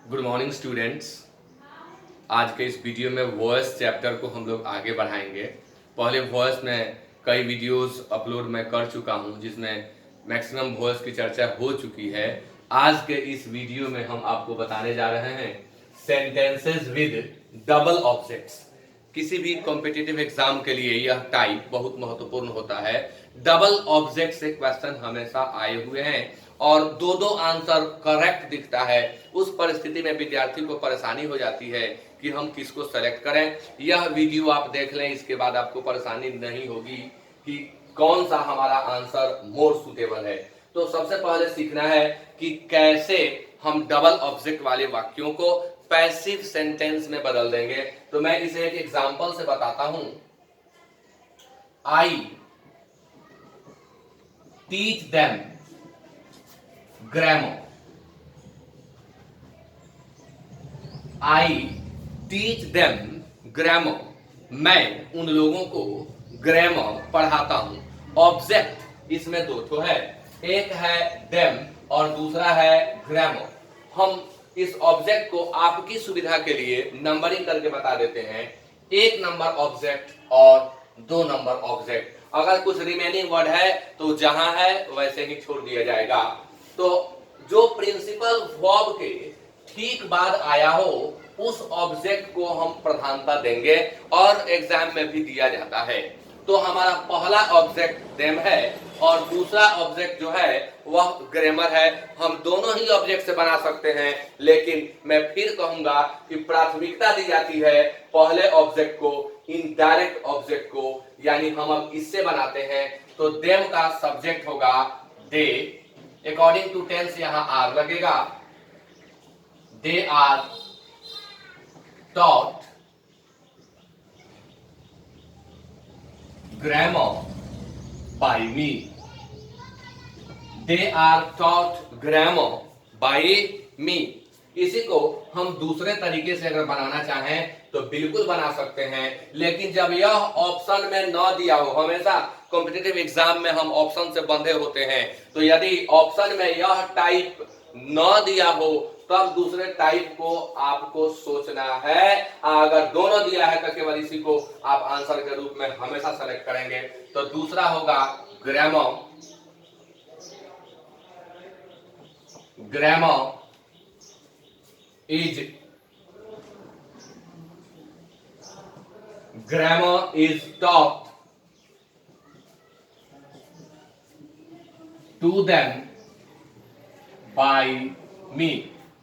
Good morning students. आज के इस वीडियो में वॉइस चैप्टर को हम लोग आगे बढ़ाएंगे। पहले वॉइस में कई वीडियोस अपलोड मैं कर चुका हूं जिसमें मैक्सिमम वॉइस की चर्चा हो चुकी है। आज के इस वीडियो में हम आपको बताने जा रहे हैं सेंटेंसेस विद डबल ऑब्जेक्ट्स। किसी भी कॉम्पिटिटिव एग्जाम के लिए यह टाइप बहुत महत्वपूर्ण होता है। डबल ऑब्जेक्ट से क्वेश्चन हमेशा आए हुए हैं और दो दो आंसर करेक्ट दिखता है। उस परिस्थिति में विद्यार्थी को परेशानी हो जाती है कि हम किसको सेलेक्ट करें। यह वीडियो आप देख लें, इसके बाद आपको परेशानी नहीं होगी कि कौन सा हमारा आंसर मोर सुटेबल है। तो सबसे पहले सीखना है कि कैसे हम डबल ऑब्जेक्ट वाले वाक्यों को पैसिव सेंटेंस में बदल देंगे। तो मैं इसे एक एग्जांपल से बताता हूं। I teach them grammar. I teach them grammar. मैं उन लोगों को ग्रामर पढ़ाता हूं। ऑब्जेक्ट इसमें दो तो है, एक है देम और दूसरा है ग्रामर। हम इस ऑब्जेक्ट को आपकी सुविधा के लिए नंबरिंग करके बता देते हैं, 1 नंबर ऑब्जेक्ट और 2 नंबर ऑब्जेक्ट। अगर कुछ रिमेनिंग वर्ड है तो जहां है वैसे ही छोड़ दिया जाएगा। तो जो प्रिंसिपल वर्ब के ठीक बाद आया हो उस ऑब्जेक्ट को हम प्रधानता देंगे और एग्जाम में भी दिया जाता है। तो हमारा पहला ऑब्जेक्ट देम है और दूसरा ऑब्जेक्ट जो है वह ग्रामर है। हम दोनों ही ऑब्जेक्ट से बना सकते हैं, लेकिन मैं फिर कहूंगा कि प्राथमिकता दी जाती है पहले ऑब्जेक्ट को, इनडायरेक्ट ऑब्जेक्ट को। यानी हम अब इससे बनाते हैं तो देम का सब्जेक्ट होगा दे। अकॉर्डिंग टू टेंस यहां आर लगेगा। They are taught grammar by me. They are taught grammar by me. इसी को हम दूसरे तरीके से अगर बनाना चाहें तो बिल्कुल बना सकते हैं, लेकिन जब यह ऑप्शन में न दिया हो, हमेशा कॉम्पिटिटिव एग्जाम में हम ऑप्शन से बंधे होते हैं, तो यदि ऑप्शन में यह टाइप न दिया हो तब दूसरे टाइप को आपको सोचना है। अगर दोनों दिया है तो केवल इसी को आप आंसर के रूप में हमेशा सेलेक्ट करेंगे। तो दूसरा होगा grammar. Grammar is taught to them by मी।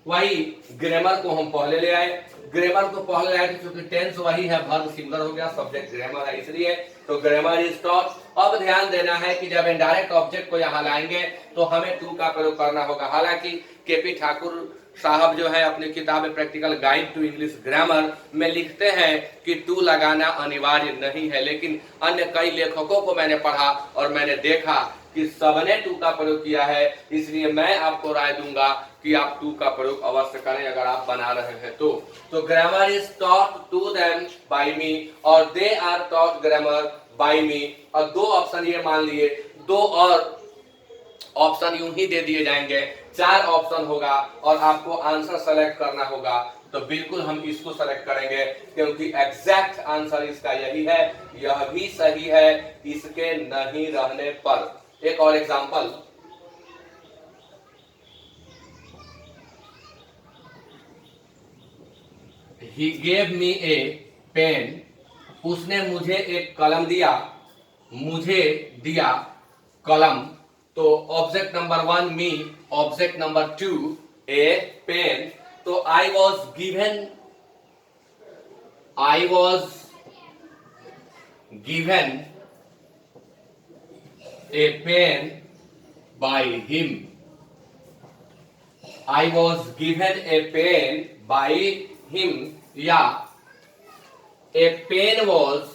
वही ग्रामर को हम पहले ले आए। ग्रामर को पहले आए क्योंकि टेंस वही है, वर्ब सिंगुलर हो गया, सब्जेक्ट ग्रामर है, इसलिए तो ग्रामर इज टॉट। अब ध्यान देना है कि जब इनडायरेक्ट ऑब्जेक्ट को यहां लाएंगे तो हमें टू का प्रयोग करना होगा। हालांकि केपी ठाकुर साहब जो है अपनी किताब practical guide to English grammar में लिखते हैं कि टू लगाना अनिवार्य नहीं है, लेकिन अन्य कई लेखकों को मैंने पढ़ा और मैंने देखा कि सबने टू का प्रयोग किया है, इसलिए मैं आपको राय दूंगा कि आप टू का प्रयोग अवश्य करें अगर आप बना रहे हैं तो grammar is taught to them by me और they are taught grammar by me. और दो ऑप्शन ये मान लिए, दो और ऑप्शन यूं ही दे दिए जाएंगे, 4 ऑप्शन होगा और आपको आंसर सेलेक्ट करना होगा। तो बिल्कुल हम इसको सेलेक्ट करेंगे क्योंकि एग्जैक्ट आंसर इसका यही है, यह भी सही है इसके नहीं रहने पर। एक और example, He gave me a pen. उसने मुझे एक कलम दिया, मुझे दिया कलम। तो object number 1 me, object number 2 a pen. तो I was given a pen by him. I was given a pen by him या a pen was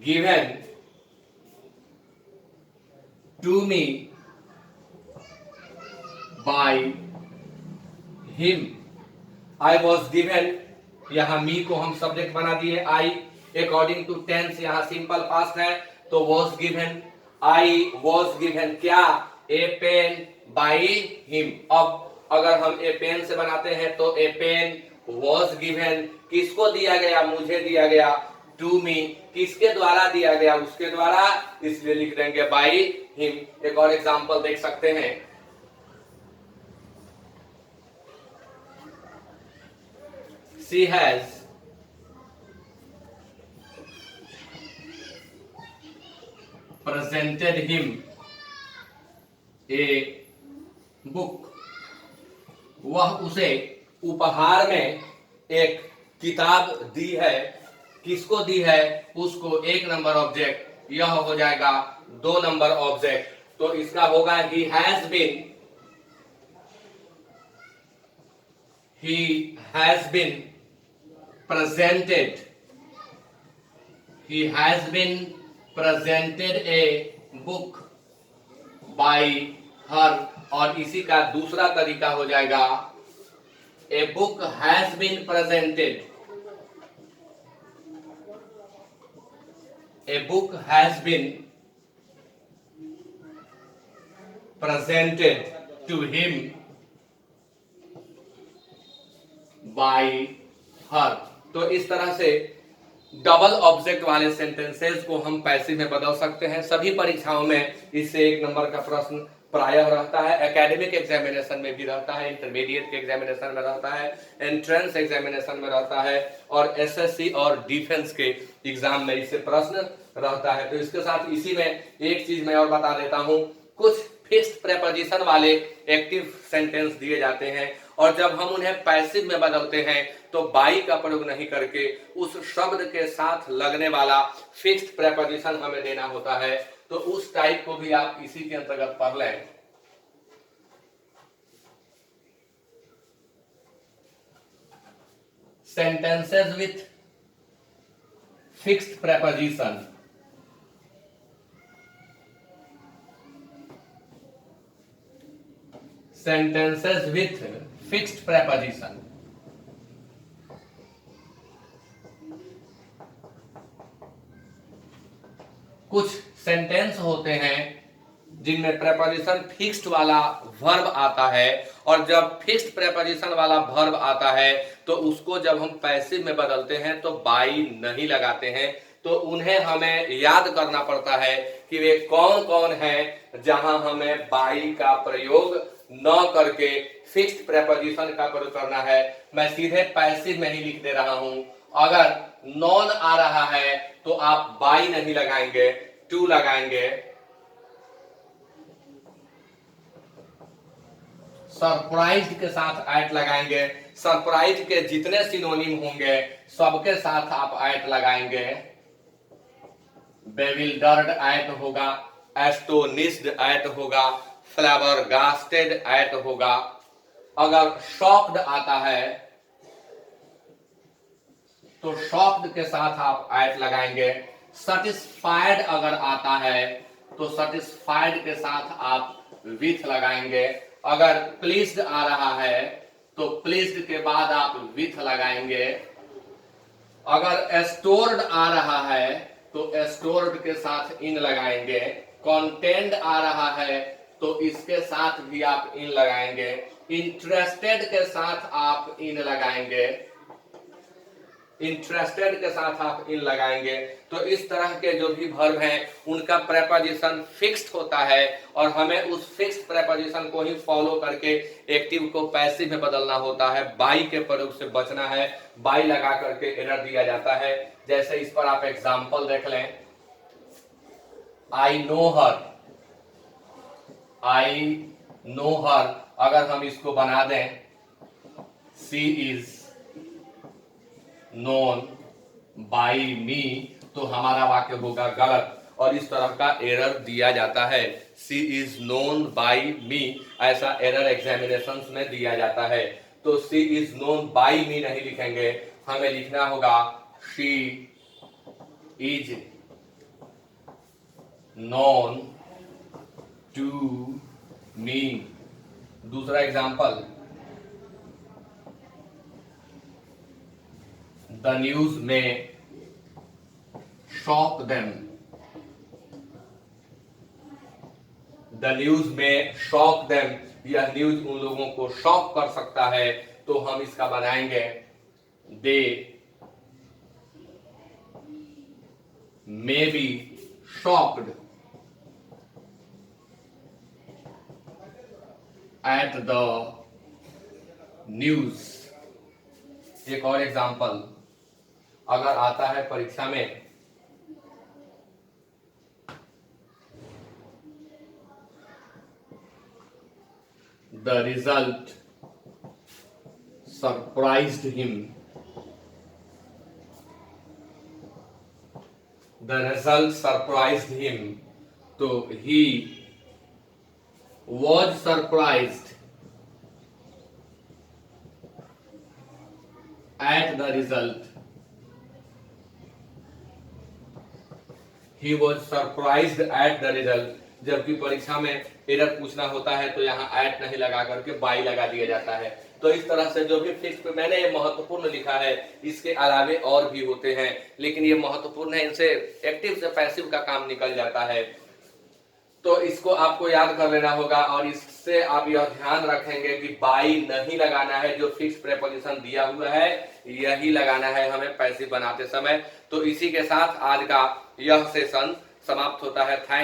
given to me by him. I was given, यहां मी को हम subject बना दिए, I according to tense यहाँ simple past है तो was given, I was given क्या, ए पेन बाई हिम। अब अगर हम ए पेन से बनाते हैं तो ए पेन वॉज गिवन, किसको दिया गया, मुझे दिया गया, टू मी, किसके द्वारा दिया गया, उसके द्वारा, इसलिए लिख देंगे बाई हिम। एक और एग्जांपल देख सकते हैं, she has presented him a book, वह उसे उपहार में एक किताब दी है, किसको दी है, उसको। एक नंबर ऑब्जेक्ट, यह हो जाएगा 2 नंबर ऑब्जेक्ट, तो इसका होगा he has been presented, he has been presented a book by her, और इसी का दूसरा तरीका हो जाएगा a book has been presented, a book has been presented to him by her। तो इस तरह से डबल ऑब्जेक्ट वाले सेंटेंसेस को हम पैसिव में बदल सकते हैं। सभी परीक्षाओं में इससे 1 नंबर का प्रश्न प्रायः रहता है, एकेडमिक एग्जामिनेशन में भी रहता है, इंटरमीडिएट के एग्जामिनेशन में रहता है, एंट्रेंस एग्जामिनेशन में रहता है, और एसएससी और डिफेंस के एग्जाम में इससे प्रश्न रहता है। तो इसके साथ इसी में एक चीज मैं और बता देता हूं, कुछ फिक्स्ड प्रेपोजिशन वाले एक्टिव सेंटेंस दिए जाते हैं और जब हम उन्हें पैसिव में बदलते हैं तो बाई का प्रयोग नहीं करके उस शब्द के साथ लगने वाला फिक्स्ड प्रेपोजिशन हमें देना होता है। तो उस टाइप को भी आप इसी के अंतर्गत पढ़ लें। Sentences with fixed preposition, sentences with fixed preposition। कुछ सेंटेंस होते हैं जिनमें प्रेपोजिशन फिक्स्ड वाला वर्ब आता है और जब फिक्स्ड प्रेपोजिशन वाला वर्ब आता है तो उसको जब हम पैसिव में बदलते हैं तो बाई नहीं लगाते हैं। तो उन्हें हमें याद करना पड़ता है कि वे कौन कौन हैं जहां हमें बाई का प्रयोग न करके फिक्स्ड प्रेपोजिशन का प्रयोग करना है। मैं सीधे पैसिव में ही लिख दे रहा हूं। अगर नॉन आ रहा है तो आप बाई नहीं लगाएंगे, टू लगाएंगे। सरप्राइज्ड के साथ एट लगाएंगे। सरप्राइज के जितने सिनोनिम होंगे सबके साथ आप एट लगाएंगे। बेविल्डर्ड एट होगा, एस्टोनिश्ड एट होगा, फ्लैबरगास्टेड एट होगा। अगर शॉक्ड आता है तो शॉक्ड के साथ आप एट लगाएंगे। सैटिस्फाइड अगर आता है तो सैटिस्फाइड के साथ आप विथ लगाएंगे। अगर प्लीज्ड आ रहा है तो प्लीज्ड के बाद आप विथ लगाएंगे। अगर एस्टोर्ड आ रहा है तो एस्टोर्ड के साथ इन लगाएंगे। कॉन्टेंड आ रहा है तो इसके साथ भी आप इन लगाएंगे। इंटरेस्टेड के साथ आप इन लगाएंगे। इंटरेस्टेड के साथ आप इन लगाएंगे। तो इस तरह के जो भी वर्ब हैं उनका प्रेपोजिशन फिक्स्ड होता है और हमें उस फिक्स्ड प्रेपोजिशन को ही फॉलो करके एक्टिव को पैसिव में बदलना होता है। बाई के प्रयोग से बचना है। बाई लगा करके एरर दिया जाता है। जैसे इस पर आप एग्जांपल देख लें, I know her, I know हर अगर हम इसको बना दें सी इज नोन बाई मी तो हमारा वाक्य होगा गलत और इस तरह का एरर दिया जाता है। She is known by me ऐसा एरर एग्जामिनेशंस में दिया जाता है। तो she is known by me नहीं लिखेंगे, हमें लिखना होगा she is known to me. दूसरा एग्जांपल, द न्यूज में शॉक देम, द न्यूज में शॉक देम, यह न्यूज उन लोगों को शॉक कर सकता है, तो हम इसका बनाएंगे they may be shocked at the news. एक और एग्जांपल अगर आता है परीक्षा में, the result surprised him, the result surprised him, तो he was surprised at the result, he was surprised at the result. जबकि परीक्षा में एरर पूछना होता है तो यहाँ एट नहीं लगा करके बाई लगा दिया जाता है। तो इस तरह से जो भी फिक्स पे मैंने ये महत्वपूर्ण लिखा है, इसके अलावे और भी होते हैं, लेकिन ये महत्वपूर्ण है, इनसे एक्टिव से पैसिव का काम निकल जाता है। तो इसको आपको याद कर लेना होगा और इससे आप यह ध्यान रखेंगे कि बाई नहीं लगाना है, जो फिक्स प्रेपोजिशन दिया हुआ है यही लगाना है हमें पैसिव बनाते समय। तो इसी के साथ आज का यह सेशन समाप्त होता है। थैंक